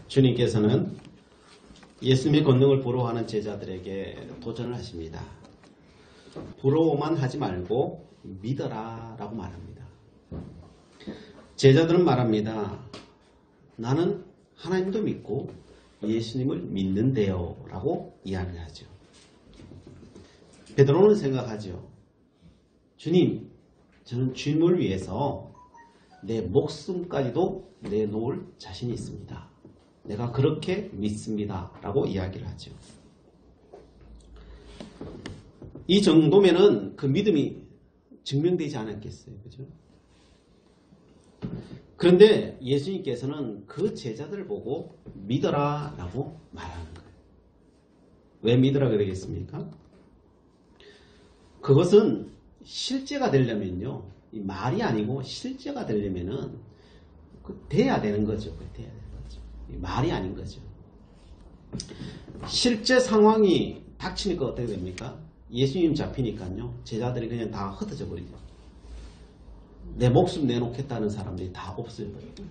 주님께서는 예수님의 권능을 부러워하는 제자들에게 도전을 하십니다. 부러워만 하지 말고 믿어라 라고 말합니다. 제자들은 말합니다. 나는 하나님도 믿고 예수님을 믿는데요 라고 이야기를 하죠. 베드로는 생각하죠. 주님, 저는 주님을 위해서 내 목숨까지도 내놓을 자신이 있습니다. 내가 그렇게 믿습니다 라고 이야기를 하죠. 이 정도면은 그 믿음이 증명되지 않았겠어요. 그죠? 그런데 예수님께서는 그 제자들을 보고 믿어라 라고 말하는 거예요. 왜 믿으라 그러겠습니까? 그것은 실제가 되려면요. 이 말이 아니고 실제가 되려면은 돼야 되는 거죠. 돼야 되는 거죠. 말이 아닌 거죠. 실제 상황이 닥치니까 어떻게 됩니까? 예수님 잡히니까요. 제자들이 그냥 다 흩어져 버리죠. 내 목숨 내놓겠다는 사람들이 다 없어져버리고.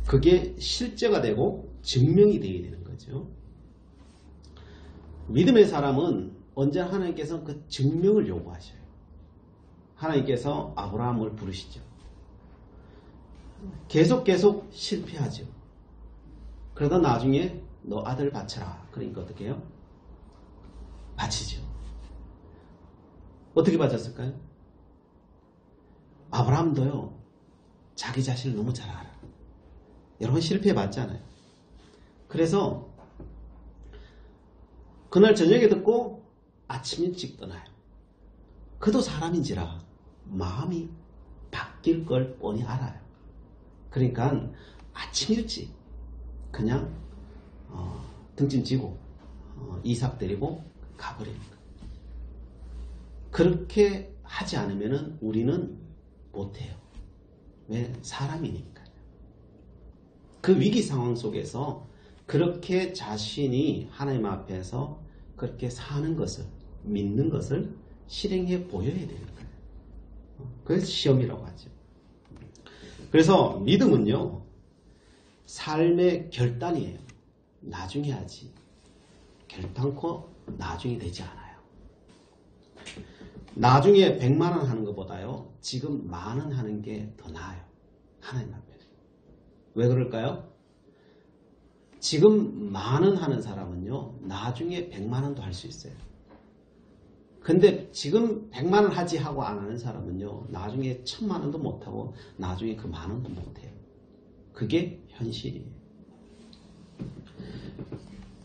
그게 실제가 되고 증명이 되어야 되는 거죠. 믿음의 사람은 언제나 하나님께서 그 증명을 요구하셔요. 하나님께서 아브라함을 부르시죠. 계속 실패하죠. 그러다 나중에 너 아들 바쳐라. 그러니까 어떻게 해요? 바치죠. 어떻게 바쳤을까요? 아브라함도요. 자기 자신을 너무 잘 알아. 여러분 실패해봤잖아요. 그래서 그날 저녁에 듣고 아침 일찍 떠나요. 그도 사람인지라 마음이 바뀔 걸 뻔히 알아요. 그러니까 아침 일찍 그냥 등짐 지고 이삭 데리고 가버리는 거예요. 그렇게 하지 않으면 우리는 못해요. 왜? 사람이니까요. 그 위기 상황 속에서 그렇게 자신이 하나님 앞에서 그렇게 사는 것을, 믿는 것을 실행해 보여야 되는 거예요. 그래서 시험이라고 하죠. 그래서 믿음은요, 삶의 결단이에요. 나중에 하지. 결단코 나중에 되지 않아요. 나중에 100만 원 하는 것보다요, 지금 10,000원 하는 게 더 나아요. 하나님 앞에서. 왜 그럴까요? 지금 10,000원 하는 사람은요, 나중에 100만 원도 할 수 있어요. 근데 지금 100만 원 하지 하고 안 하는 사람은요, 나중에 1000만 원도 못하고, 나중에 그 10,000원도 못해요. 그게 현실이에요.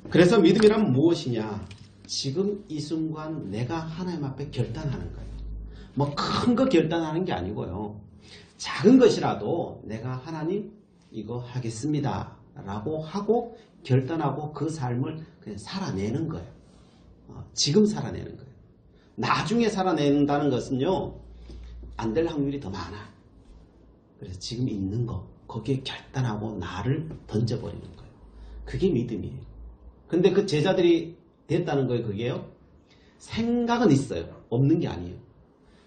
그래서 믿음이란 무엇이냐? 지금 이 순간 내가 하나님 앞에 결단하는 거예요. 뭐 큰 거 결단하는 게 아니고요. 작은 것이라도 내가 하나님 이거 하겠습니다 라고 하고 결단하고 그 삶을 그냥 살아내는 거예요. 지금 살아내는 거예요. 나중에 살아낸다는 것은요, 안 될 확률이 더 많아. 그래서 지금 있는 거 거기에 결단하고 나를 던져버리는 거예요. 그게 믿음이에요. 근데 그 제자들이 됐다는 거예요. 그게요. 생각은 있어요. 없는 게 아니에요.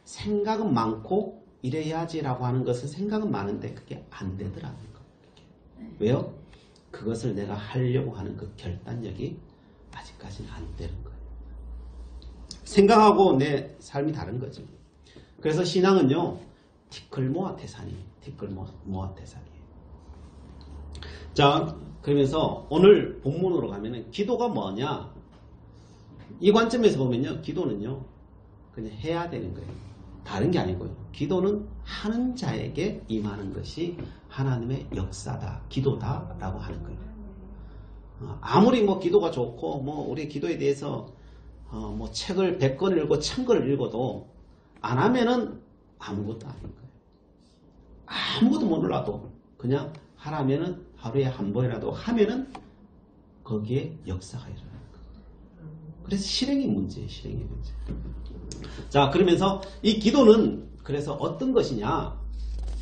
생각은 많고 이래야지라고 하는 것은 생각은 많은데 그게 안 되더라는 거예요. 왜요? 그것을 내가 하려고 하는 그 결단력이 아직까지는 안 되는 거예요. 생각하고 내 삶이 다른 거죠. 그래서 신앙은요, 티끌모아태산이에요. 티끌모아태산이에요. 자, 그러면서 오늘 본문으로 가면은 기도가 뭐냐? 이 관점에서 보면요, 기도는요, 그냥 해야 되는 거예요. 다른 게 아니고요. 기도는 하는 자에게 임하는 것이 하나님의 역사다, 기도다라고 하는 거예요. 아무리 뭐 기도가 좋고, 뭐 우리 기도에 대해서 뭐 책을 100권 읽고 1000권을 읽어도 안 하면은 아무것도 아닌 거예요. 아무것도 몰라도 그냥 하라면은 하루에 한 번이라도 하면은 거기에 역사가 일어나는 거예요. 그래서 실행이 문제예요. 실행이 문제. 자, 그러면서 이 기도는 그래서 어떤 것이냐?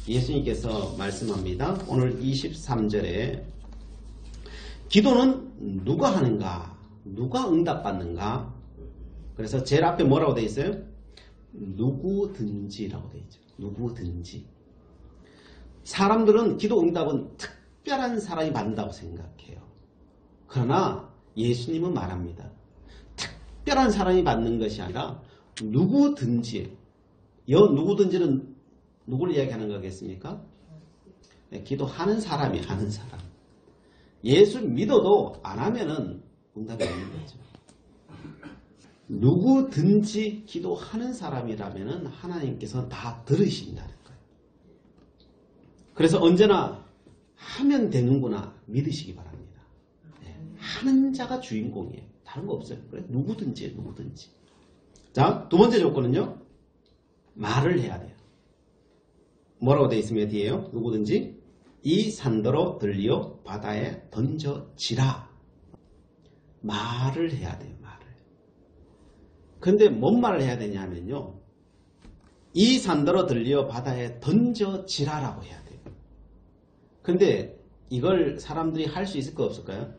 예수님께서 말씀합니다. 오늘 23절에 기도는 누가 하는가? 누가 응답받는가? 그래서 제일 앞에 뭐라고 되어 있어요? 누구든지라고 되어 있죠. 누구든지. 사람들은 기도 응답은 특별한 사람이 받는다고 생각해요. 그러나 예수님은 말합니다. 특별한 사람이 받는 것이 아니라 누구든지, 누구든지는 누구를 이야기하는 거겠습니까? 네, 기도하는 사람이 하는 사람. 예수 믿어도 안 하면은 응답이 없는 거죠. 누구든지 기도하는 사람이라면은 하나님께서 다 들으신다는 거예요. 그래서 언제나 하면 되는구나 믿으시기 바랍니다. 네, 하는 자가 주인공이에요. 다른 거 없어요. 그래, 누구든지. 자, 두 번째 조건은요. 말을 해야 돼요. 뭐라고 되어 있으면 뒤에요? 누구든지 이 산더러 들리어 바다에 던져지라. 말을 해야 돼요. 말을. 근데 뭔 말을 해야 되냐면요. 이 산더러 들리어 바다에 던져지라라고 해야 돼요. 근데 이걸 사람들이 할 수 있을까 없을까요?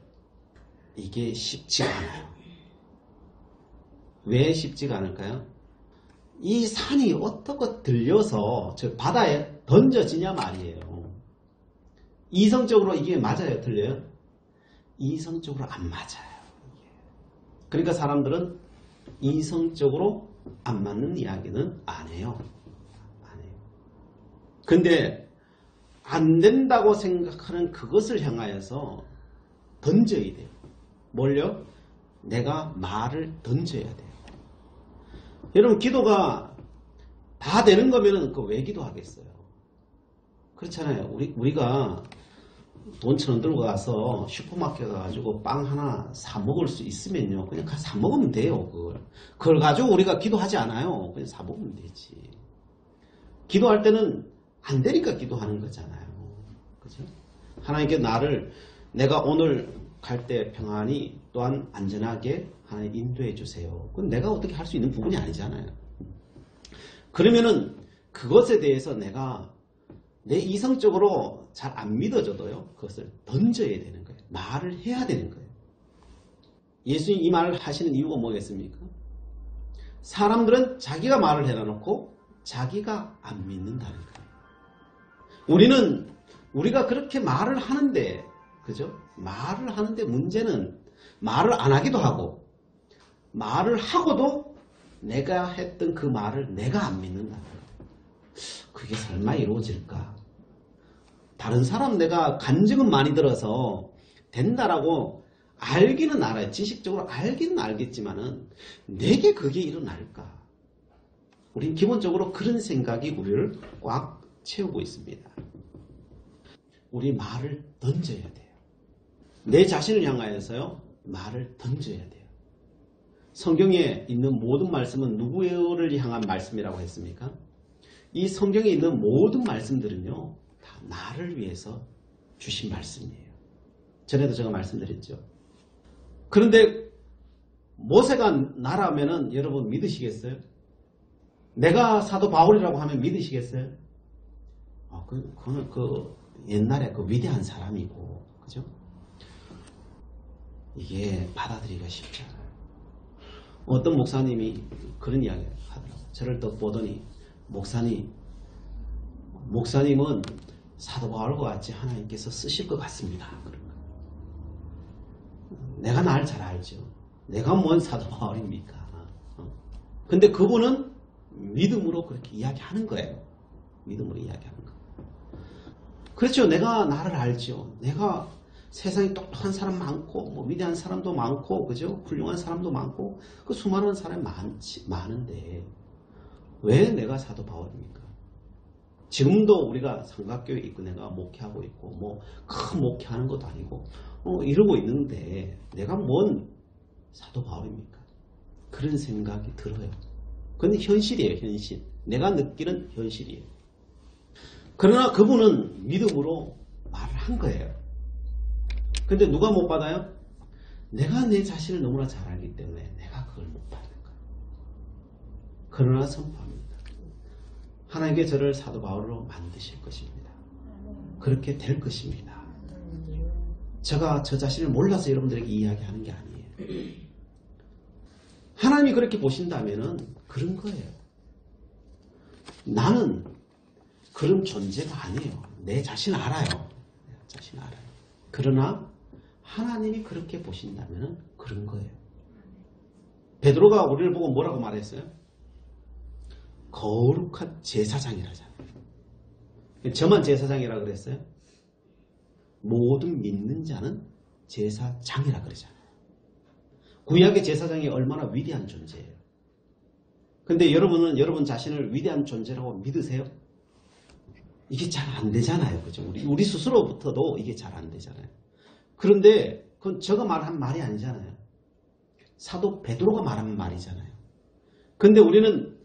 이게 쉽지가 않아요. 왜 쉽지가 않을까요? 이 산이 어떻게 들려서 저 바다에 던져지냐 말이에요. 이성적으로 이게 맞아요? 틀려요? 이성적으로 안 맞아요. 그러니까 사람들은 이성적으로 안 맞는 이야기는 안 해요. 안 해요. 근데 안 된다고 생각하는 그것을 향하여서 던져야 돼요. 뭘요? 내가 말을 던져야 돼요. 여러분 기도가 다 되는 거면은 그 왜 기도하겠어요? 그렇잖아요. 우리가 돈 1,000원 들고 가서 슈퍼마켓 가가지고 빵 하나 사 먹을 수 있으면요. 그냥 사 먹으면 돼요. 그걸 가지고 우리가 기도하지 않아요. 그냥 사 먹으면 되지. 기도할 때는 안 되니까 기도하는 거잖아요. 그죠? 하나님께 내가 오늘 갈 때 평안히 또한 안전하게 하나님 인도해 주세요. 그건 내가 어떻게 할 수 있는 부분이 아니잖아요. 그러면은 그것에 대해서 내가 내 이성적으로 잘 안 믿어져도요. 그것을 던져야 되는 거예요. 말을 해야 되는 거예요. 예수님 이 말을 하시는 이유가 뭐겠습니까? 사람들은 자기가 말을 해놔놓고 자기가 안 믿는다는 거예요. 우리가 그렇게 말을 하는데, 그죠? 말을 하는데 문제는 말을 안 하기도 하고, 말을 하고도 내가 했던 그 말을 내가 안 믿는다는 거예요. 그게 설마 이루어질까? 다른 사람 내가 간증은 많이 들어서 된다라고 알기는 알아요. 지식적으로 알기는 알겠지만은 내게 그게 일어날까? 우린 기본적으로 그런 생각이 우리를 꽉 채우고 있습니다. 우리 말을 던져야 돼요. 내 자신을 향하여서요. 말을 던져야 돼요. 성경에 있는 모든 말씀은 누구를 향한 말씀이라고 했습니까? 이 성경에 있는 모든 말씀들은요. 다 나를 위해서 주신 말씀이에요. 전에도 제가 말씀드렸죠. 그런데 모세가 나라면은 여러분 믿으시겠어요? 내가 사도 바울이라고 하면 믿으시겠어요? 그거는 옛날에 위대한 사람이고, 그죠? 이게 받아들이기가 쉽지 않아요. 어떤 목사님이 그런 이야기를 하더라고요. 저를 또 보더니, 목사님은 사도 바울과 같이 하나님께서 쓰실 것 같습니다. 내가 날 잘 알죠. 내가 뭔 사도 바울입니까? 근데 그분은 믿음으로 그렇게 이야기하는 거예요. 믿음으로 이야기하는 거. 그렇죠. 내가 나를 알죠. 내가 세상에 똑똑한 사람 많고, 위대한 사람도 많고, 그죠? 훌륭한 사람도 많고, 그 수많은 사람이 많은데, 왜 내가 사도 바울입니까? 지금도 우리가 삼각교회 있고, 내가 목회하고 있고, 큰 목회하는 것도 아니고, 이러고 있는데, 내가 뭔 사도 바울입니까? 그런 생각이 들어요. 근데 현실이에요, 현실. 내가 느끼는 현실이에요. 그러나 그분은 믿음으로 말을 한 거예요. 근데 누가 못 받아요? 내가 내 자신을 너무나 잘 알기 때문에 내가 그걸 못 받는 거예요. 그러나 선포합니다. 하나님께 저를 사도 바울로 만드실 것입니다. 그렇게 될 것입니다. 제가 저 자신을 몰라서 여러분들에게 이야기하는 게 아니에요. 하나님이 그렇게 보신다면은 그런 거예요. 나는 그런 존재가 아니에요. 내 자신 알아요. 내 자신 알아요. 그러나 하나님이 그렇게 보신다면 그런 거예요. 베드로가 우리를 보고 뭐라고 말했어요? 거룩한 제사장이라잖아요. 저만 제사장이라 그랬어요? 모든 믿는 자는 제사장이라 그러잖아요. 구약의 제사장이 얼마나 위대한 존재예요. 근데 여러분은 여러분 자신을 위대한 존재라고 믿으세요? 이게 잘 안 되잖아요. 그죠? 우리 스스로부터도 이게 잘 안 되잖아요. 그런데 그건 저가 말한 말이 아니잖아요. 사도 베드로가 말한 말이잖아요. 근데 우리는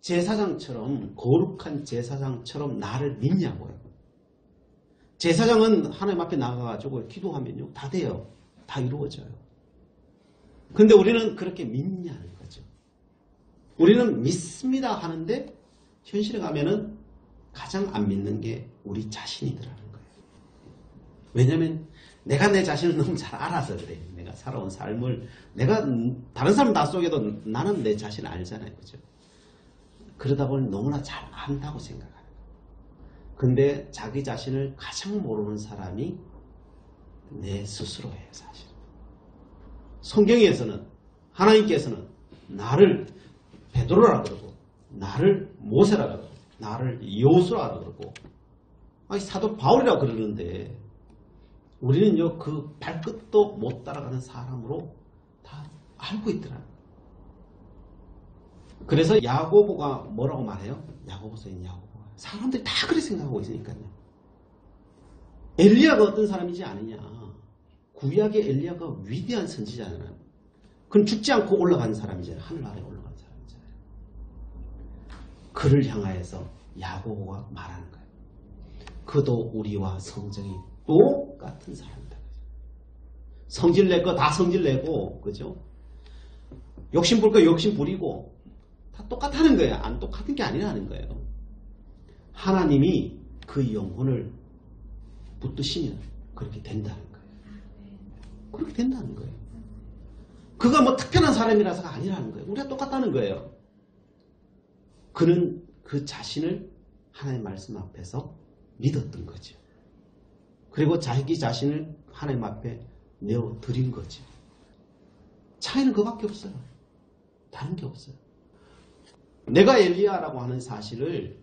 제사장처럼 거룩한 제사장처럼 나를 믿냐고요. 제사장은 하나님 앞에 나가가지고 기도하면요 다 돼요. 다 이루어져요. 근데 우리는 그렇게 믿냐는 거죠. 우리는 믿습니다 하는데 현실에 가면은 가장 안 믿는 게 우리 자신이더라는 거예요. 왜냐하면 내가 내 자신을 너무 잘 알아서 그래요. 내가 살아온 삶을 내가 다른 사람 나 속에도 나는 내 자신을 알잖아요. 그죠? 그러다 보니 너무나 잘 안다고 생각해요. 근데 자기 자신을 가장 모르는 사람이 내 스스로예요. 사실. 성경에서는 하나님께서는 나를 베드로라 그러고 나를 모세라 그러고 나를 여호수아라 그러고 아니 사도 바울이라 그러는데 우리는요 그 발끝도 못 따라가는 사람으로 다 알고 있더라고요. 그래서 야고보가 뭐라고 말해요? 야고보서인 야고보가 사람들이 다 그렇게 생각하고 있으니까요. 엘리야가 어떤 사람이지 아느냐. 구약의 엘리야가 위대한 선지자잖아요. 그건 죽지 않고 올라간 사람이잖아요. 하늘나라에 올라간 사람이잖아요. 그를 향하여서 야고보가 말하는 거예요. 그도 우리와 성정이 똑같은 사람이다. 성질 낼 거 다 성질 내고, 그죠? 욕심 부릴 거 욕심 부리고, 다 똑같다는 거예요. 안 똑같은 게 아니라는 거예요. 하나님이 그 영혼을 붙드시면 그렇게 된다는 거예요. 그렇게 된다는 거예요. 그가 뭐 특별한 사람이라서가 아니라는 거예요. 우리가 똑같다는 거예요. 그는 그 자신을 하나님의 말씀 앞에서 믿었던 거죠. 그리고 자기 자신을 하나님 앞에 내어드린 거죠. 차이는 그밖에 없어요. 다른 게 없어요. 내가 엘리야라고 하는 사실을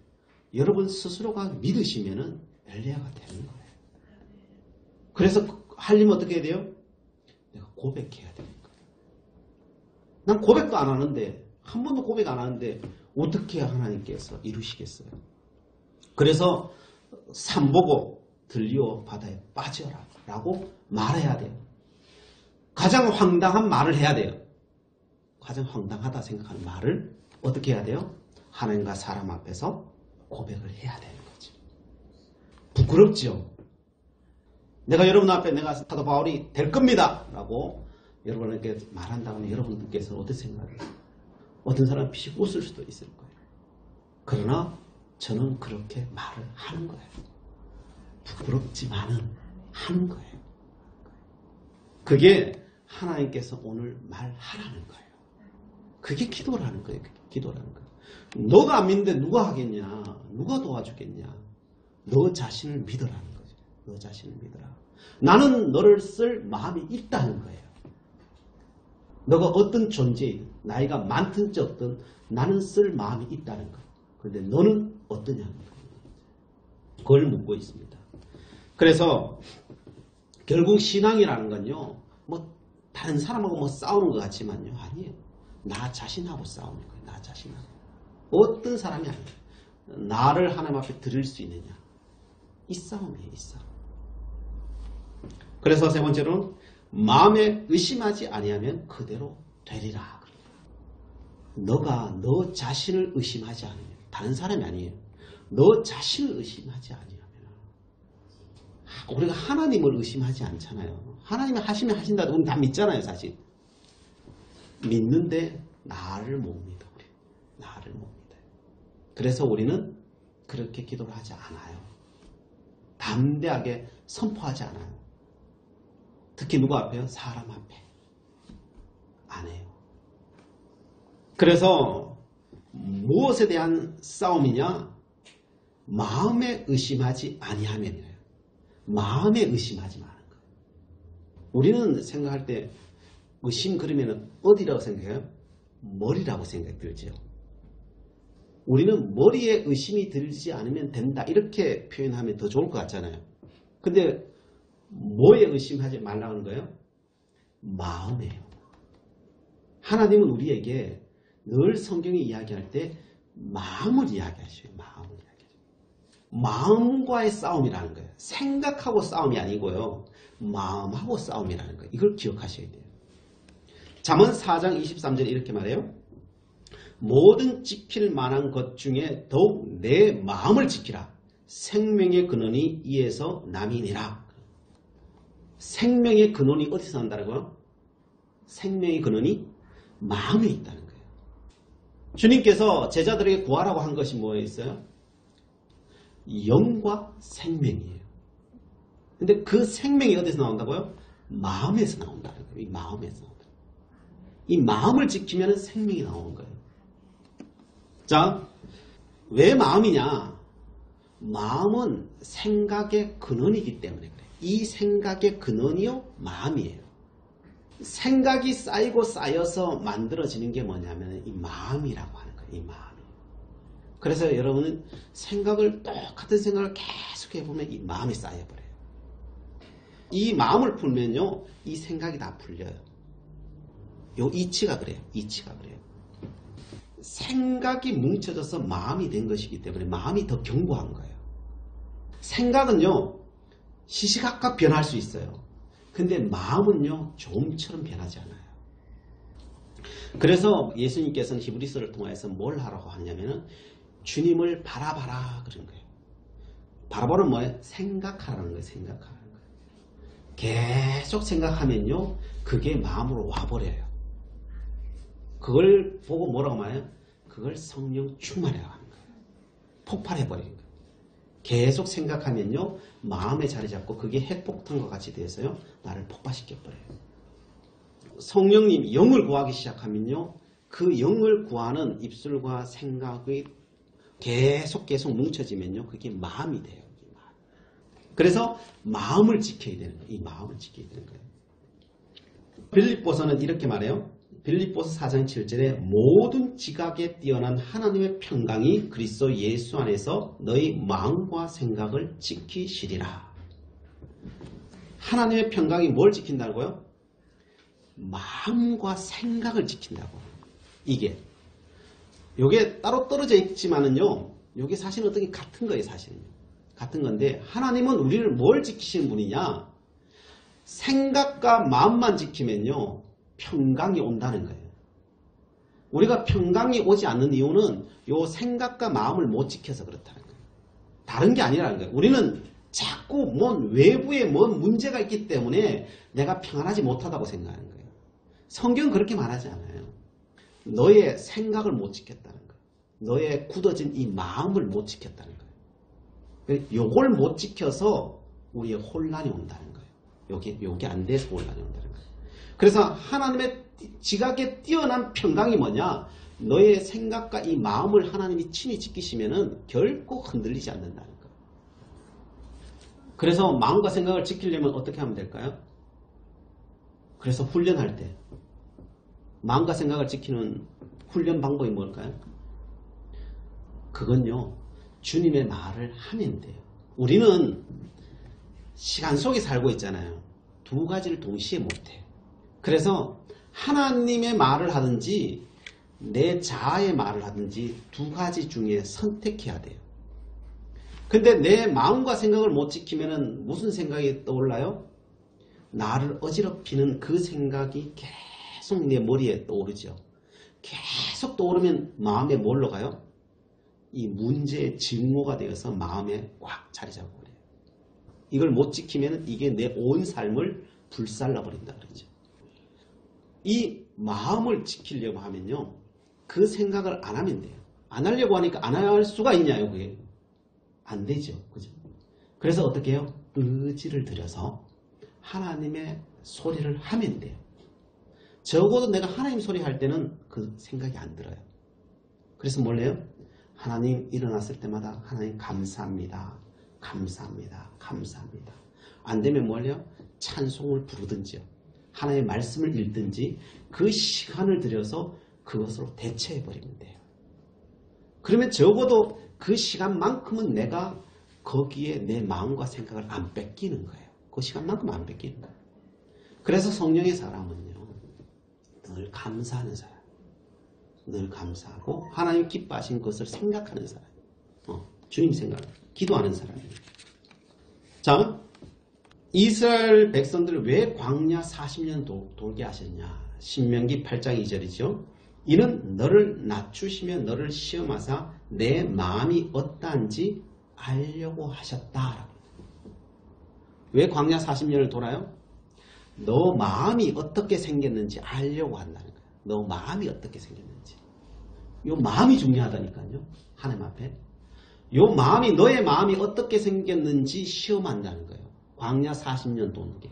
여러분 스스로가 믿으시면은 엘리야가 되는 거예요. 그래서 하려면 어떻게 해야 돼요? 내가 고백해야 되는 거예요. 난 고백도 안 하는데 한 번도 고백 안 하는데 어떻게 하나님께서 이루시겠어요? 그래서 산 보고 들리어 바다에 빠져라 라고 말해야 돼요. 가장 황당한 말을 해야 돼요. 가장 황당하다 생각하는 말을 어떻게 해야 돼요? 하나님과 사람 앞에서 고백을 해야 되는 거죠. 부끄럽죠? 내가 여러분 앞에 내가 사도 바울이 될 겁니다 라고 여러분에게 말한다면 여러분들께서는 어떻게 생각해요? 어떤 사람은 피식 웃을 수도 있을 거예요. 그러나 저는 그렇게 말을 하는 거예요. 부끄럽지만은 하는 거예요. 그게 하나님께서 오늘 말하라는 거예요. 그게 기도라는 거예요. 그게 기도라는 거예요. 너가 안 믿는데 누가 하겠냐? 누가 도와주겠냐? 너 자신을 믿으라는 거죠. 너 자신을 믿으라. 나는 너를 쓸 마음이 있다는 거예요. 너가 어떤 존재이든 나이가 많든 적든 나는 쓸 마음이 있다는 거예요. 그런데 너는 어떠냐는 거예요. 그걸 묻고 있습니다. 그래서 결국 신앙이라는 건요. 뭐 다른 사람하고 뭐 싸우는 것 같지만요. 아니에요. 나 자신하고 싸우는 거예요. 나 자신하고. 어떤 사람이 아니에요. 나를 하나님 앞에 드릴 수 있느냐. 이 싸움이에요. 이 싸움. 그래서 세 번째로는 마음에 의심하지 아니하면 그대로 되리라. 너가 너 자신을 의심하지 않으면 다른 사람이 아니에요. 너 자신을 의심하지 아니하면 우리가 하나님을 의심하지 않잖아요. 하나님이 하시면 하신다. 우리 다 믿잖아요. 사실. 믿는데 나를 못 믿어. 우리. 나를 못 믿어요. 그래서 우리는 그렇게 기도를 하지 않아요. 담대하게 선포하지 않아요. 특히 누구 앞에요? 사람 앞에. 안 해요. 그래서 무엇에 대한 싸움이냐? 마음에 의심하지 아니하면이래요. 마음에 의심하지 마는 거예요. 우리는 생각할 때 의심 그러면 어디라고 생각해요? 머리라고 생각이 들죠. 우리는 머리에 의심이 들지 않으면 된다 이렇게 표현하면 더 좋을 것 같잖아요. 근데 뭐에 의심하지 말라는 거예요? 마음이에요. 하나님은 우리에게 늘 성경이 이야기할 때 마음을 이야기하셔요. 마음을 이야기하셔요. 마음과의 싸움이라는 거예요. 생각하고 싸움이 아니고요. 마음하고 싸움이라는 거예요. 이걸 기억하셔야 돼요. 잠언 4장 23절에 이렇게 말해요. 모든 지킬 만한 것 중에 더욱 내 마음을 지키라. 생명의 근원이 이에서 남이니라. 생명의 근원이 어디서 난다고요? 생명의 근원이 마음에 있다는 거예요. 주님께서 제자들에게 구하라고 한 것이 뭐였어요? 영과 생명이에요. 근데 그 생명이 어디서 나온다고요? 마음에서 나온다는 거예요. 이 마음에서 나온다. 이 마음을 지키면 생명이 나오는 거예요. 자, 왜 마음이냐? 마음은 생각의 근원이기 때문에 그래요. 이 생각의 근원이요? 마음이에요. 생각이 쌓이고 쌓여서 만들어지는 게 뭐냐면 이 마음이라고 하는 거예요. 이 마음이. 그래서 여러분은 똑같은 생각을 계속 해보면 이 마음이 쌓여버려요. 이 마음을 풀면요. 이 생각이 다 풀려요. 요 이치가 그래요. 이치가 그래요. 생각이 뭉쳐져서 마음이 된 것이기 때문에 마음이 더 견고한 거예요. 생각은요. 시시각각 변할 수 있어요. 근데 마음은요. 좀처럼 변하지 않아요. 그래서 예수님께서는 히브리서를 통해서 뭘 하라고 하냐면은 주님을 바라봐라 그런 거예요. 바라보는 뭐예요? 생각하라는 거예요. 생각하라는 거예요. 계속 생각하면요. 그게 마음으로 와버려요. 그걸 보고 뭐라고 말해요? 그걸 성령 충만이라고 하는 거예요. 폭발해버리는 거예요. 계속 생각하면요. 마음에 자리 잡고 그게 핵폭탄과 같이 돼서요. 나를 폭발시켜버려요. 성령님 영을 구하기 시작하면요. 그 영을 구하는 입술과 생각이 계속 뭉쳐지면요. 그게 마음이 돼요. 그래서 마음을 지켜야 되는 거예요. 이 마음을 지켜야 되는 거예요. 빌립보서는 이렇게 말해요. 빌립보서 4장 7절에 모든 지각에 뛰어난 하나님의 평강이 그리스도 예수 안에서 너희 마음과 생각을 지키시리라. 하나님의 평강이 뭘 지킨다고요? 마음과 생각을 지킨다고. 요게 따로 떨어져 있지만은요. 요게 사실은 어떻게 같은 거예요. 사실은. 같은 건데 하나님은 우리를 뭘 지키시는 분이냐? 생각과 마음만 지키면요. 평강이 온다는 거예요. 우리가 평강이 오지 않는 이유는 요 생각과 마음을 못 지켜서 그렇다는 거예요. 다른 게 아니라는 거예요. 우리는 자꾸 외부에 뭔 문제가 있기 때문에 내가 평안하지 못하다고 생각하는 거예요. 성경은 그렇게 말하지 않아요. 너의 생각을 못 지켰다는 거예요. 너의 굳어진 이 마음을 못 지켰다는 거예요. 요걸 못 지켜서 우리의 혼란이 온다는 거예요. 요게 안 돼서 혼란이 온다는 거예요. 그래서 하나님의 지각에 뛰어난 평강이 뭐냐? 너의 생각과 이 마음을 하나님이 친히 지키시면은 결코 흔들리지 않는다는 거예요. 그래서 마음과 생각을 지키려면 어떻게 하면 될까요? 그래서 훈련할 때 마음과 생각을 지키는 훈련 방법이 뭘까요? 그건요. 주님의 말을 하면 돼요. 우리는 시간 속에 살고 있잖아요. 두 가지를 동시에 못해요. 그래서 하나님의 말을 하든지 내 자아의 말을 하든지 두 가지 중에 선택해야 돼요. 근데 내 마음과 생각을 못 지키면은 무슨 생각이 떠올라요? 나를 어지럽히는 그 생각이 계속 내 머리에 떠오르죠. 계속 떠오르면 마음에 뭘로 가요? 이 문제의 증오가 되어서 마음에 꽉 자리 잡고 그래요. 이걸 못 지키면 이게 내 온 삶을 불살라 버린다 그러죠. 이 마음을 지키려고 하면요. 그 생각을 안 하면 돼요. 안 하려고 하니까 안 할 수가 있냐요. 그게 안 되죠. 그죠? 그래서 어떻게 해요? 의지를 들여서 하나님의 소리를 하면 돼요. 적어도 내가 하나님 소리 할 때는 그 생각이 안 들어요. 그래서 뭘래요? 하나님 일어났을 때마다 하나님 감사합니다. 감사합니다. 감사합니다. 안 되면 뭘요? 찬송을 부르든지요. 하나님의 말씀을 읽든지 그 시간을 들여서 그것으로 대체해버리면 돼요. 그러면 적어도 그 시간만큼은 내가 거기에 내 마음과 생각을 안 뺏기는 거예요. 그 시간만큼 안 뺏기는 거예요. 그래서 성령의 사람은요. 늘 감사하는 사람. 늘 감사하고 하나님 기뻐하신 것을 생각하는 사람. 주님 생각, 기도하는 사람이에요. 자, 이스라엘 백성들을 왜 광야 40년 돌게 하셨냐. 신명기 8장 2절이죠. 이는 너를 낮추시며 너를 시험하사 내 마음이 어떠한지 알려고 하셨다. 왜 광야 40년을 돌아요? 너 마음이 어떻게 생겼는지 알려고 한다는 거예요. 너 마음이 어떻게 생겼는지. 요 마음이 중요하다니까요. 하나님 앞에. 요 마음이 너의 마음이 어떻게 생겼는지 시험한다는 거예요. 광야 40년 도는 게.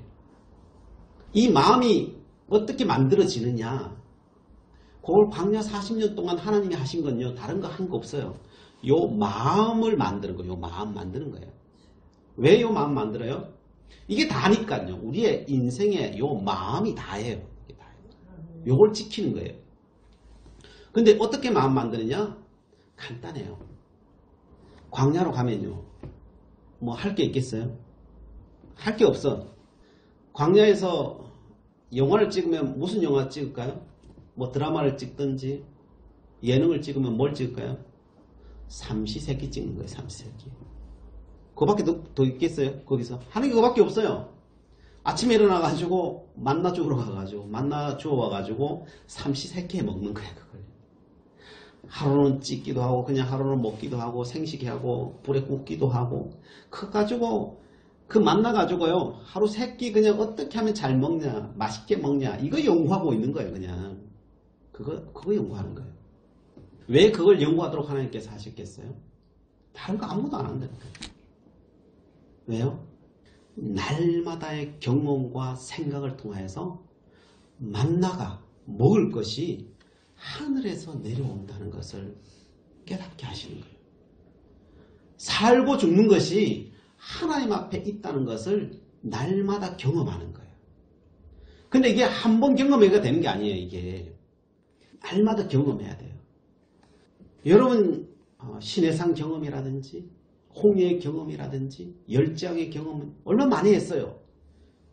이 마음이 어떻게 만들어지느냐. 그걸 광야 40년 동안 하나님이 하신 건요. 다른 거 한 거 없어요. 요 마음을 만드는 거예요. 요 마음 만드는 거예요. 왜 요 마음 만들어요? 이게 다니까요. 우리의 인생에 요 마음이 다예요. 이게 다예요. 요걸 지키는 거예요. 근데 어떻게 마음 만드느냐? 간단해요. 광야로 가면요. 뭐 할 게 있겠어요? 할 게 없어. 광야에서 영화를 찍으면 무슨 영화 찍을까요? 뭐 드라마를 찍든지 예능을 찍으면 뭘 찍을까요? 삼시세끼 찍는 거예요. 삼시세끼. 그거밖에 더 있겠어요? 거기서 하는 게 그거밖에 없어요. 아침에 일어나가지고 만나 주우러 가가지고 만나 주워와가지고 삼시세끼 먹는 거예요. 그걸. 하루는 찍기도 하고 그냥 하루는 먹기도 하고 생식이 하고 불에 굽기도 하고 그거 가지고 그 만나가지고요 하루 세끼 그냥 어떻게 하면 잘 먹냐 맛있게 먹냐 이거 연구하고 있는 거예요. 그냥 그거 연구하는 거예요. 왜 그걸 연구하도록 하나님께서 하셨겠어요? 다른 거 아무것도 안 한다니까요. 왜요? 날마다의 경험과 생각을 통해서 만나가 먹을 것이 하늘에서 내려온다는 것을 깨닫게 하시는 거예요. 살고 죽는 것이 하나님 앞에 있다는 것을 날마다 경험하는 거예요. 근데 이게 한 번 경험해야 되는 게 아니에요. 이게 날마다 경험해야 돼요. 여러분 신해상 경험이라든지 홍해의 경험이라든지 열지왕의 경험은 얼마나 많이 했어요.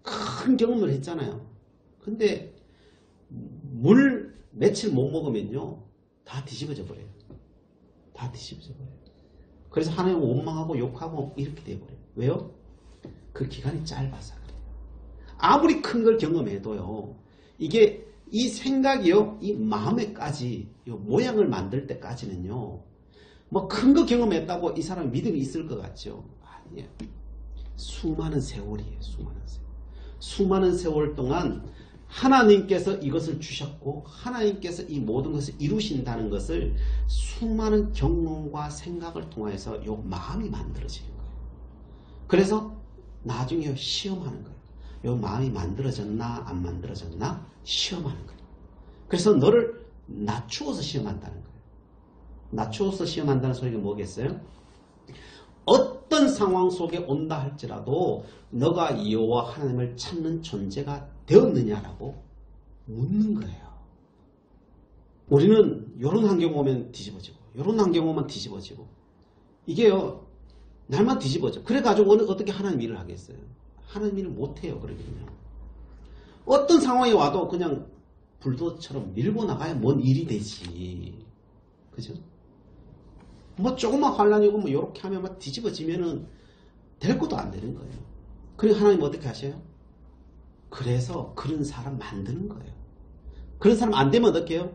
큰 경험을 했잖아요. 근데 물 며칠 못 먹으면요 다 뒤집어져 버려요. 다 뒤집어져 버려요. 그래서 하나님 원망하고 욕하고 이렇게 돼버려요. 왜요? 그 기간이 짧아서 그래요. 아무리 큰 걸 경험해도요 이게 이 생각이요 이 마음에까지 이 모양을 만들 때까지는요 뭐 큰 거 경험했다고 이 사람 믿음이 있을 것 같죠? 아니에요. 수많은 세월이에요. 수많은 세월. 수많은 세월 동안 하나님께서 이것을 주셨고 하나님께서 이 모든 것을 이루신다는 것을 수많은 경험과 생각을 통해서 이 마음이 만들어지는 거예요. 그래서 나중에 시험하는 거예요. 이 마음이 만들어졌나 안 만들어졌나 시험하는 거예요. 그래서 너를 낮추어서 시험한다는 거예요. 낮추어서 시험한다는 소리가 뭐겠어요? 어떤 상황 속에 온다 할지라도 너가 여호와 하나님을 찾는 존재가 되었느냐라고 묻는 거예요. 우리는 이런 환경 오면 뒤집어지고 이런 환경 오면 뒤집어지고 이게요 날만 뒤집어져. 그래가지고 어떻게 하나님 일을 하겠어요? 하나님 일을 못해요. 그러거든요. 어떤 상황이 와도 그냥 불도처럼 밀고 나가야 뭔 일이 되지. 그죠? 뭐 조금만 환란이고 뭐 이렇게 하면 막 뒤집어지면은 될 것도 안 되는 거예요. 그러니까 하나님 어떻게 하셔요? 그래서 그런 사람 만드는 거예요. 그런 사람 안 되면 어떻게 해요?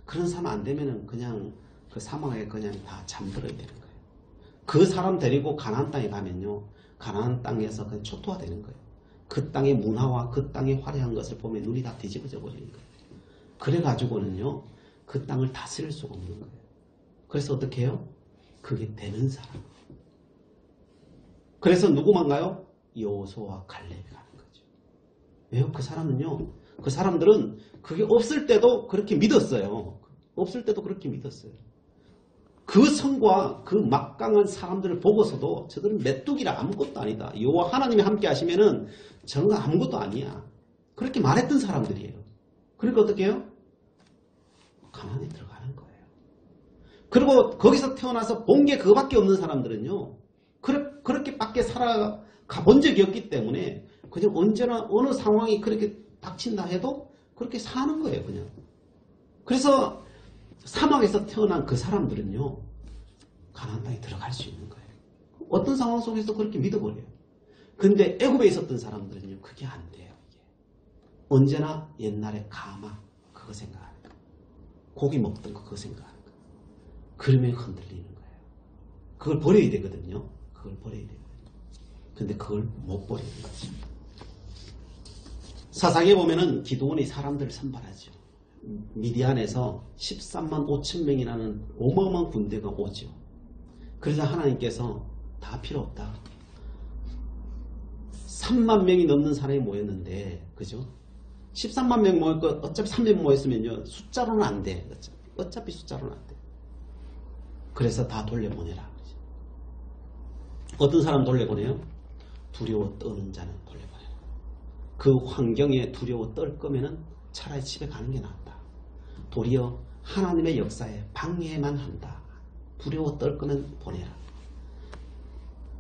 그런 사람 안 되면은 그냥 그 사망에 그냥 다 잠들어야 되는 거예요. 그 사람 데리고 가나안 땅에 가면요. 가나안 땅에서 그냥 초토화되는 거예요. 그 땅의 문화와 그 땅의 화려한 것을 보면 눈이 다 뒤집어져 버리는 거예요. 그래가지고는요. 그 땅을 다스릴 수가 없는 거예요. 그래서 어떻게 해요? 그게 되는 사람. 그래서 누구만가요? 여호수아와 갈렙이 가는 거죠. 왜요? 그 사람은요. 그 사람들은 그게 없을 때도 그렇게 믿었어요. 없을 때도 그렇게 믿었어요. 그 성과 그 막강한 사람들을 보고서도 저들은 메뚜기라 아무것도 아니다. 여호와 하나님이 함께 하시면은 저는 아무것도 아니야. 그렇게 말했던 사람들이에요. 그러니까 어떻게 해요? 가나안에 들어가는 거예요. 그리고 거기서 태어나서 본 게 그거밖에 없는 사람들은요. 그렇게 밖에 살아가 본 적이 없기 때문에 그냥 언제나 어느 상황이 그렇게 닥친다 해도 그렇게 사는 거예요. 그냥. 그래서 사막에서 태어난 그 사람들은요. 가나안 땅에 들어갈 수 있는 거예요. 어떤 상황 속에서 그렇게 믿어버려요. 근데 애굽에 있었던 사람들은요. 그게 안 돼요. 이게. 언제나 옛날에 가마 그거 생각하는 거예요. 고기 먹던 거 그거 생각하는 거예요. 그러면 흔들리는 거예요. 그걸 버려야 되거든요. 그걸 버려야 되거든요. 근데 그걸 못 버리는 거죠. 사상에 보면은 기드온이 사람들을 선발하죠. 미디안에서 13만 5천 명이라는 어마어마한 군대가 오죠. 그래서 하나님께서 다 필요 없다. 3만 명이 넘는 사람이 모였는데, 그죠? 13만 명 모였고, 어차피 3명 모였으면요, 숫자로는 안 돼. 어차피 숫자로는 안 돼. 그래서 다 돌려보내라. 어떤 사람 돌려보내요? 두려워 떠는 자는 돌려보내라. 그 환경에 두려워 떨 거면은 차라리 집에 가는 게 낫다. 도리어 하나님의 역사에 방해만 한다. 두려워 떨 거면 보내라.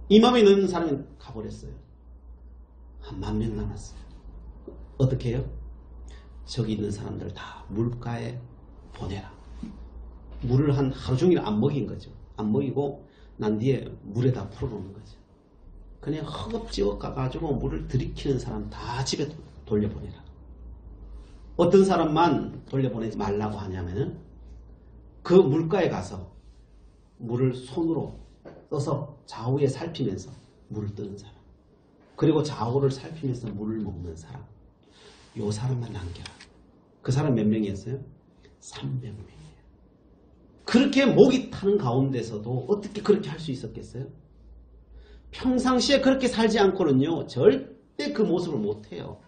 이 마음에 넣는 사람이 가버렸어요. 한 10,000명 남았어요. 어떻게 해요? 저기 있는 사람들 다 물가에 보내라. 물을 한 하루 종일 안 먹인 거죠. 안 먹이고 난 뒤에 물에다 풀어놓는 거죠. 그냥 허겁지겁 가가지고 물을 들이키는 사람 다 집에 돌려보내라. 어떤 사람만 돌려보내지 말라고 하냐면은 그 물가에 가서 물을 손으로 떠서 좌우에 살피면서 물을 뜨는 사람, 그리고 좌우를 살피면서 물을 먹는 사람, 요 사람만 남겨라. 그 사람 몇 명이었어요? 300명이에요. 그렇게 목이 타는 가운데서도 어떻게 그렇게 할 수 있었겠어요? 평상시에 그렇게 살지 않고는요, 절대 그 모습을 못해요.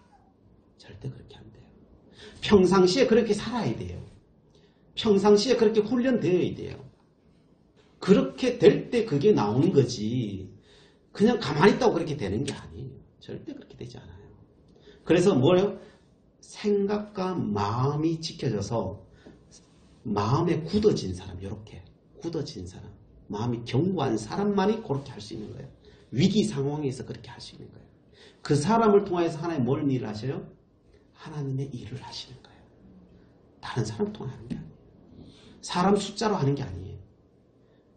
절대 그렇게 안 돼요. 평상시에 그렇게 살아야 돼요. 평상시에 그렇게 훈련되어야 돼요. 그렇게 될 때 그게 나오는 거지, 그냥 가만히 있다고 그렇게 되는 게 아니에요. 절대 그렇게 되지 않아요. 그래서 뭐예요? 생각과 마음이 지켜져서 마음에 굳어진 사람, 이렇게 굳어진 사람, 마음이 견고한 사람만이 그렇게 할 수 있는 거예요. 위기 상황에서 그렇게 할 수 있는 거예요. 그 사람을 통해서 하나님 뭘 일을 하셔요? 하나님의 일을 하시는 거예요. 다른 사람 통해 하는 게 아니에요. 사람 숫자로 하는 게 아니에요.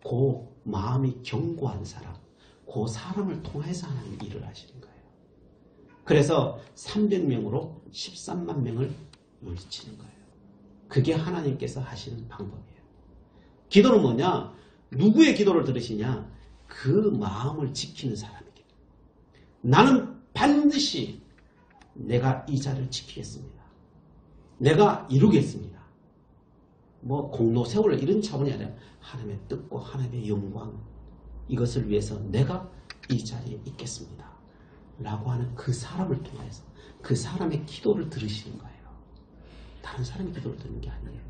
그 마음이 견고한 사람, 그 사람을 통해서 하나님 일을 하시는 거예요. 그래서 300명으로 13만 명을 물리치는 거예요. 그게 하나님께서 하시는 방법이에요. 기도는 뭐냐? 누구의 기도를 들으시냐? 그 마음을 지키는 사람에게. 나는 반드시 내가 이 자를 지키겠습니다. 내가 이루겠습니다. 뭐 공로 세울 이런 차원이 아니라 하나님의 뜻과 하나님의 영광, 이것을 위해서 내가 이 자리에 있겠습니다. 라고 하는 그 사람을 통해서 그 사람의 기도를 들으시는 거예요. 다른 사람의 기도를 듣는 게 아니에요.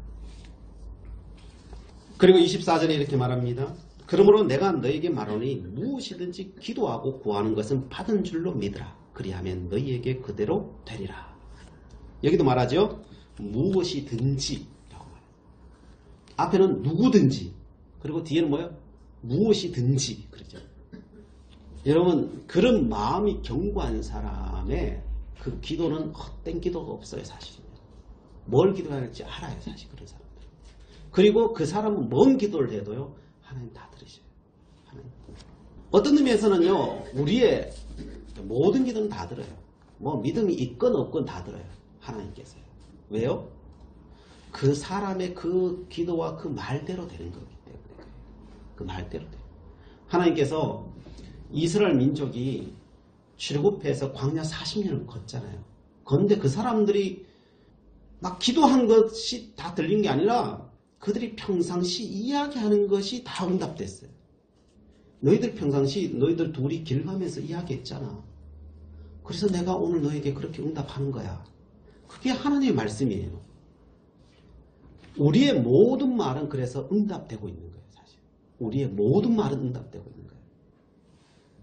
그리고 24절에 이렇게 말합니다. 그러므로 내가 너에게 말하니 무엇이든지 기도하고 구하는 것은 받은 줄로 믿으라. 그리하면 너희에게 그대로 되리라. 여기도 말하죠. 무엇이든지 라고 말해요. 앞에는 누구든지, 그리고 뒤에는 뭐예요? 무엇이든지. 그러죠. 여러분, 그런 마음이 견고한 사람의 그 기도는 헛된 기도가 없어요. 사실은. 뭘 기도해야 할지 알아요. 사실 그런 사람들. 그리고 그 사람은 뭔 기도를 해도요, 하나님 다 들으셔요. 하나님. 어떤 의미에서는요, 우리의 모든 기도는 다 들어요. 뭐 믿음이 있건 없건 다 들어요. 하나님께서요. 왜요? 그 사람의 그 기도와 그 말대로 되는 거기 때문에. 그 말대로 돼요. 하나님께서 이스라엘 민족이 출애굽해서 광야 40년을 걷잖아요. 걷는데 그 사람들이 막 기도한 것이 다 들린 게 아니라 그들이 평상시 이야기하는 것이 다 응답됐어요. 너희들 평상시 너희들 둘이 길 가면서 이야기했잖아. 그래서 내가 오늘 너에게 그렇게 응답하는 거야. 그게 하나님의 말씀이에요. 우리의 모든 말은 그래서 응답되고 있는 거예요. 사실. 우리의 모든 말은 응답되고 있는 거예요.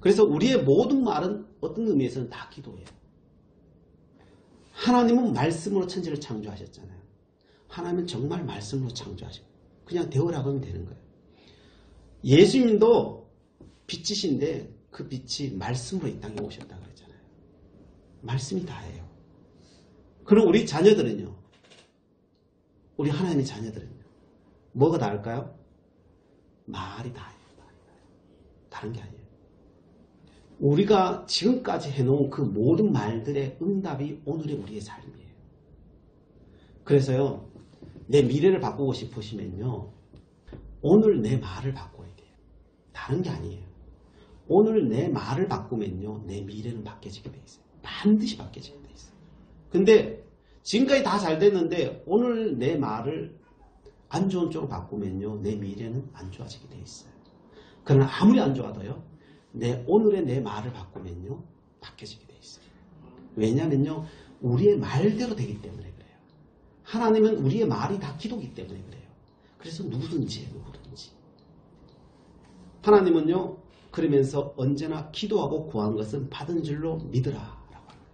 그래서 우리의 모든 말은 어떤 의미에서는 다 기도예요. 하나님은 말씀으로 천지를 창조하셨잖아요. 하나님은 정말 말씀으로 창조하셨고 그냥 되어라고 하면 되는 거예요. 예수님도 빛이신데 그 빛이 말씀으로 이 땅에 오셨다고 그랬잖아요. 말씀이 다예요. 그럼 우리 자녀들은요? 우리 하나님의 자녀들은요? 뭐가 다를까요? 말이 다예요. 다른 게 아니에요. 우리가 지금까지 해놓은 그 모든 말들의 응답이 오늘의 우리의 삶이에요. 그래서요. 내 미래를 바꾸고 싶으시면요. 오늘 내 말을 바꿔야 돼요. 다른 게 아니에요. 오늘 내 말을 바꾸면요. 내 미래는 바뀌어지게 돼 있어요. 반드시 바뀌어지게 돼 있어요. 근데 지금까지 다 잘 됐는데 오늘 내 말을 안 좋은 쪽으로 바꾸면요. 내 미래는 안 좋아지게 돼 있어요. 그러나 아무리 안 좋아도요. 오늘의 내 말을 바꾸면요. 바뀌어지게 돼 있어요. 왜냐면요. 우리의 말대로 되기 때문에 그래요. 하나님은 우리의 말이 다 기도기 때문에 그래요. 그래서 누구든지 하나님은요. 그러면서 언제나 기도하고 구한 것은 받은 줄로 믿으라 라고 합니다.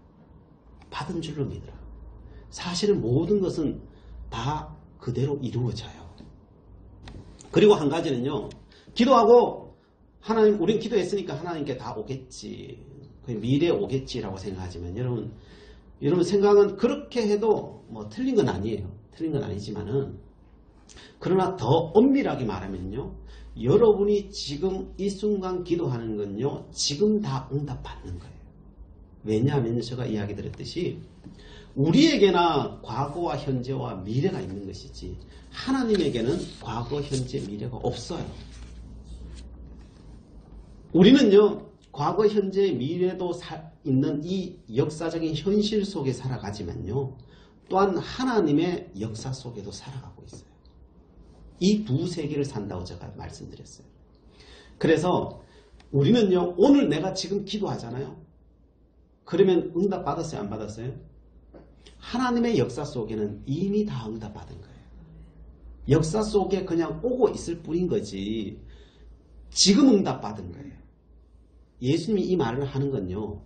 받은 줄로 믿으라. 사실은 모든 것은 다 그대로 이루어져요. 그리고 한 가지는요. 기도하고 하나님 우린 기도했으니까 하나님께 다 오겠지. 미래에 오겠지라고 생각하지만 여러분 생각은 그렇게 해도 뭐 틀린 건 아니에요. 틀린 건 아니지만은 그러나 더 엄밀하게 말하면요. 여러분이 지금 이 순간 기도하는 건요. 지금 다 응답받는 거예요. 왜냐하면 제가 이야기 드렸듯이 우리에게나 과거와 현재와 미래가 있는 것이지 하나님에게는 과거, 현재, 미래가 없어요. 우리는요. 과거, 현재, 미래도 있는 이 역사적인 현실 속에 살아가지만요. 또한 하나님의 역사 속에도 살아가고 있어요. 이 두 세계를 산다고 제가 말씀드렸어요. 그래서 우리는요. 오늘 내가 지금 기도하잖아요. 그러면 응답 받았어요? 안 받았어요? 하나님의 역사 속에는 이미 다 응답 받은 거예요. 역사 속에 그냥 오고 있을 뿐인 거지 지금 응답 받은 거예요. 예수님이 이 말을 하는 건요.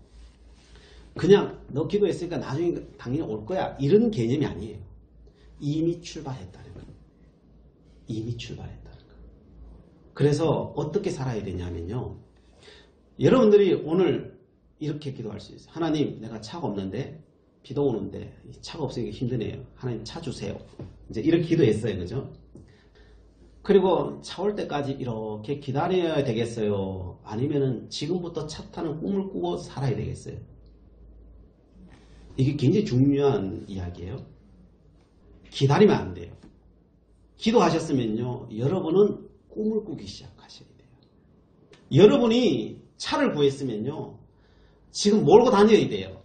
그냥 너 기도했으니까 나중에 당연히 올 거야 이런 개념이 아니에요. 이미 출발했다는 거예요. 이미 출발했다는 거예요. 그래서 어떻게 살아야 되냐면요. 여러분들이 오늘 이렇게 기도할 수 있어요. 하나님 내가 차가 없는데 비도 오는데 차가 없으니까 힘드네요. 하나님 차 주세요. 이제 이렇게 기도했어요. 그죠? 그리고 차 올 때까지 이렇게 기다려야 되겠어요? 아니면은 지금부터 차 타는 꿈을 꾸고 살아야 되겠어요? 이게 굉장히 중요한 이야기예요. 기다리면 안 돼요. 기도하셨으면요. 여러분은 꿈을 꾸기 시작하셔야 돼요. 여러분이 차를 구했으면요. 지금 몰고 다녀야 돼요.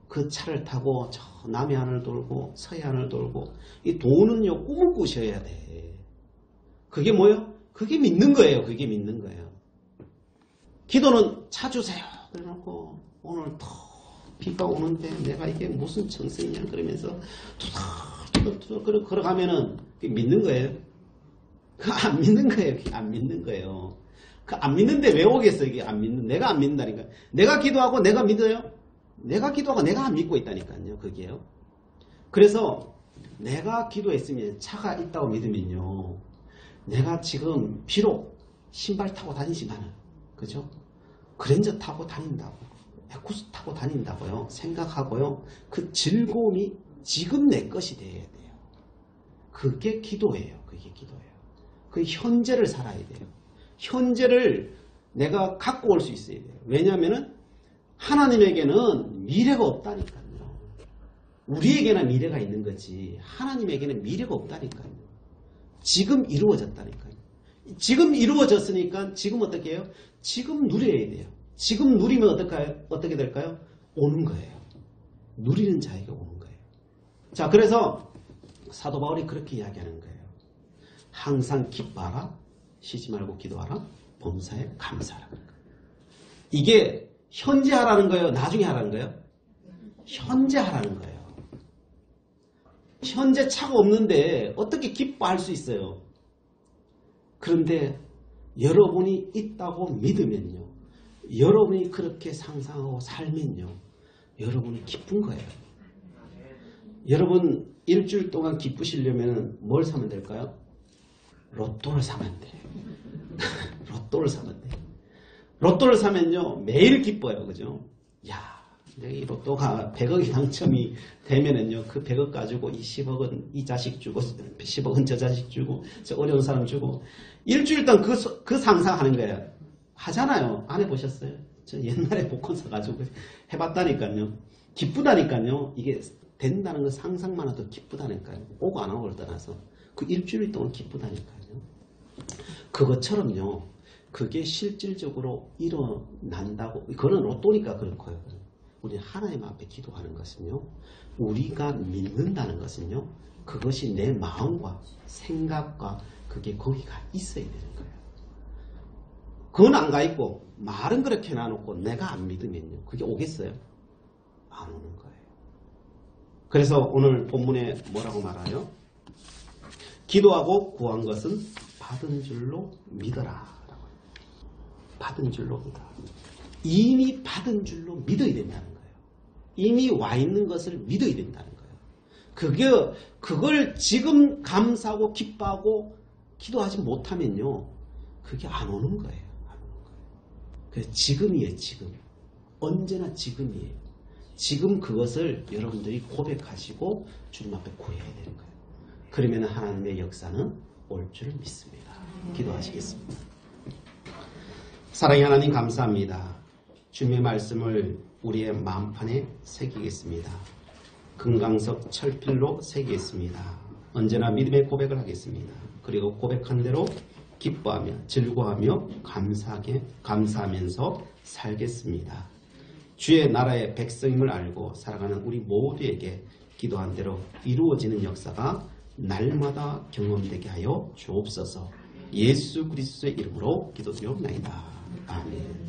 그 차를 타고 저 남해안을 돌고 서해안을 돌고 이 도는요. 꿈을 꾸셔야 돼. 그게 뭐예요? 그게 믿는 거예요. 그게 믿는 거예요. 기도는 차 주세요. 그래놓고 오늘 더 비가 오는데 내가 이게 무슨 정성이냐 그러면서 투덕투덕 걸어가면은 그게 믿는 거예요. 그 안 믿는 거예요. 그게 안 믿는 거예요. 그 안 믿는데 왜 오겠어? 이게 안 믿는 내가 안 믿는다니까. 내가 기도하고 내가 믿어요. 내가 기도하고 내가 안 믿고 있다니까요. 그게요. 그래서 내가 기도했으면 차가 있다고 믿으면요. 내가 지금 비록 신발 타고 다니지만은 그죠? 그랜저 타고 다닌다고 에쿠스 타고 다닌다고요. 생각하고요. 그 즐거움이 지금 내 것이 돼야 돼요. 그게 기도예요. 그게 기도예요. 그 현재를 살아야 돼요. 현재를 내가 갖고 올 수 있어야 돼요. 왜냐하면은 하나님에게는 미래가 없다니까요. 우리에게나 미래가 있는 거지 하나님에게는 미래가 없다니까요. 지금 이루어졌다니까요. 지금 이루어졌으니까 지금 어떻게 해요? 지금 누려야 돼요. 지금 누리면 어떻게 될까요? 오는 거예요. 누리는 자에게 오는 거예요. 자, 그래서 사도 바울이 그렇게 이야기하는 거예요. 항상 기뻐하라, 쉬지 말고 기도하라, 범사에 감사하라. 이게 현재 하라는 거예요? 나중에 하라는 거예요? 현재 하라는 거예요. 현재 차가 없는데 어떻게 기뻐할 수 있어요? 그런데 여러분이 있다고 믿으면요. 여러분이 그렇게 상상하고 살면요. 여러분이 기쁜 거예요. 여러분 일주일 동안 기쁘시려면 뭘 사면 될까요? 로또를 사면 돼요. 로또를 사면 돼요. 로또를 사면요. 매일 기뻐요. 그죠? 야, 내가 이 로또가 100억이 당첨이 되면은요. 그 100억 가지고 이 10억은 이 자식 주고 10억은 저 자식 주고 저 어려운 사람 주고 일주일 동안 그 상상하는 거예요. 하잖아요. 안 해보셨어요? 저 옛날에 복권 사가지고 해봤다니까요. 기쁘다니까요. 이게 된다는 거 상상만 해도 기쁘다니까요. 오고 안 오고를 떠나서 그 일주일 동안 기쁘다니까요. 그것처럼요. 그게 실질적으로 일어난다고. 그거는 로또니까 그렇고요. 우리 하나님 앞에 기도하는 것은요. 우리가 믿는다는 것은요. 그것이 내 마음과 생각과 그게 거기가 있어야 되는 거예요. 그건 안 가 있고 말은 그렇게 해놔놓고 내가 안 믿으면요. 그게 오겠어요? 안 오는 거예요. 그래서 오늘 본문에 뭐라고 말하요? 기도하고 구한 것은 받은 줄로 믿어라. 받은 줄로 믿어라. 이미 받은 줄로 믿어야 된다는 거예요. 이미 와 있는 것을 믿어야 된다는 거예요. 그걸 지금 감사하고 기뻐하고 기도하지 못하면요. 그게 안 오는 거예요. 안 오는 거예요. 그래서 지금이에요. 지금. 언제나 지금이에요. 지금 그것을 여러분들이 고백하시고 주님 앞에 구해야 되는 거예요. 그러면 하나님의 역사는 올 줄 믿습니다. 기도하시겠습니다. 사랑의 하나님 감사합니다. 주님의 말씀을 우리의 마음판에 새기겠습니다. 금강석 철필로 새기겠습니다. 언제나 믿음의 고백을 하겠습니다. 그리고 고백한 대로 기뻐하며 즐거워하며 감사하면서 살겠습니다. 주의 나라의 백성임을 알고 살아가는 우리 모두에게 기도한 대로 이루어지는 역사가 날마다 경험되게 하여 주옵소서. 예수 그리스도의 이름으로 기도드리옵나이다. 아멘.